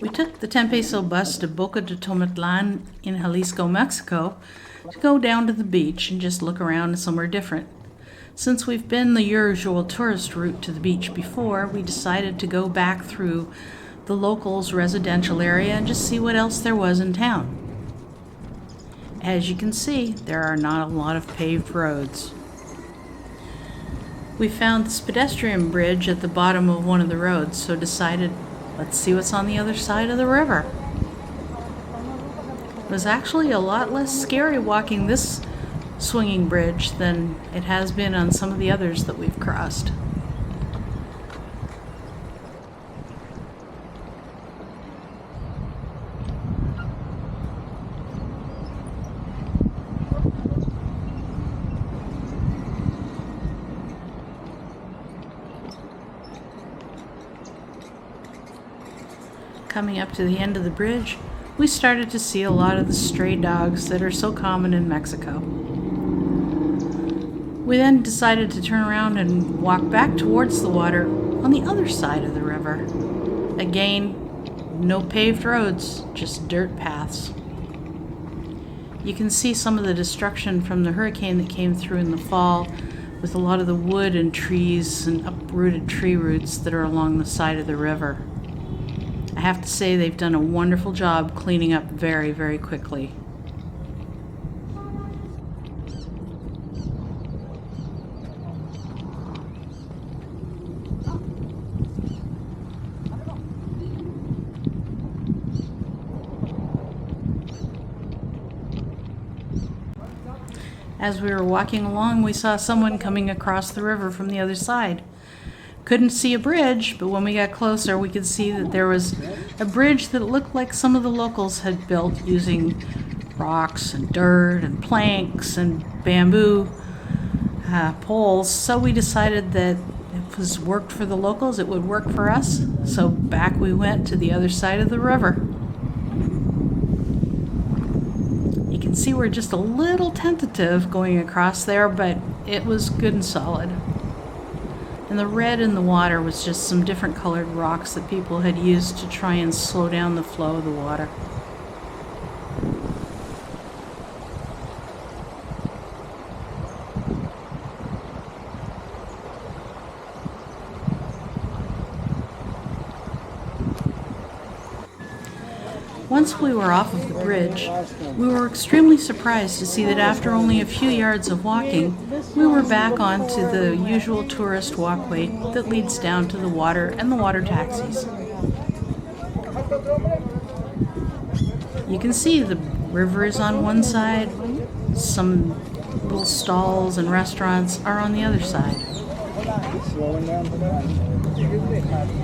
We took the 10 peso bus to Boca de Tomatlan in Jalisco, Mexico, to go down to the beach and just look around somewhere different. Since we've been the usual tourist route to the beach before, we decided to go back through the locals' residential area and just see what else there was in town. As you can see, there are not a lot of paved roads. We found this pedestrian bridge at the bottom of one of the roads, so decided, let's see what's on the other side of the river. It was actually a lot less scary walking this swinging bridge than it has been on some of the others that we've crossed. Coming up to the end of the bridge, we started to see a lot of the stray dogs that are so common in Mexico. We then decided to turn around and walk back towards the water on the other side of the river. Again, no paved roads, just dirt paths. You can see some of the destruction from the hurricane that came through in the fall, with a lot of the wood and trees and uprooted tree roots that are along the side of the river. I have to say they've done a wonderful job cleaning up very, very quickly. As we were walking along, we saw someone coming across the river from the other side. Couldn't see a bridge, but when we got closer, we could see that there was a bridge that looked like some of the locals had built using rocks and dirt and planks and bamboo poles. So we decided that if it worked for the locals, it would work for us. So back we went to the other side of the river. You can see we're just a little tentative going across there, but it was good and solid. And the red in the water was just some different colored rocks that people had used to try and slow down the flow of the water. Once we were off of the bridge, we were extremely surprised to see that after only a few yards of walking, we were back onto the usual tourist walkway that leads down to the water and the water taxis. You can see the river is on one side, some little stalls and restaurants are on the other side.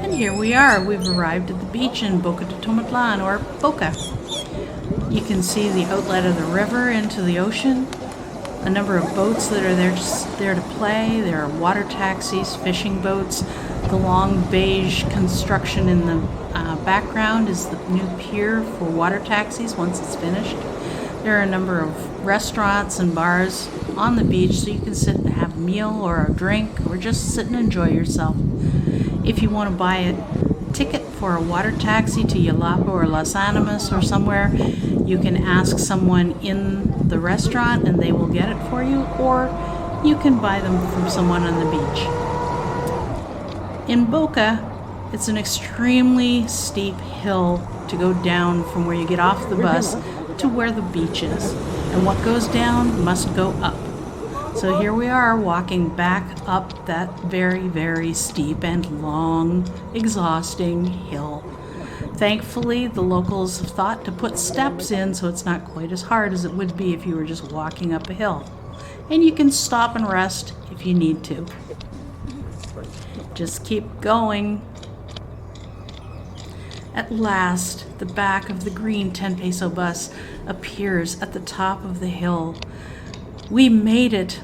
And here we are. We've arrived at the beach in Boca de Tomatlan, or Boca. You can see the outlet of the river into the ocean, a number of boats that are there just there to play. There are water taxis, fishing boats. The long beige construction in the background is the new pier for water taxis once it's finished. There are a number of restaurants and bars on the beach, so you can sit and have a meal or a drink or just sit and enjoy yourself. If you want to buy a ticket for a water taxi to Jalapa or Las Animas or somewhere, you can ask someone in the restaurant and they will get it for you, or you can buy them from someone on the beach. In Boca, it's an extremely steep hill to go down from where you get off the bus to where the beach is, and what goes down must go up. So here we are walking back up that very, very steep and long, exhausting hill. Thankfully, the locals have thought to put steps in so it's not quite as hard as it would be if you were just walking up a hill. And you can stop and rest if you need to. Just keep going. At last, the back of the green 10 peso bus appears at the top of the hill. We made it.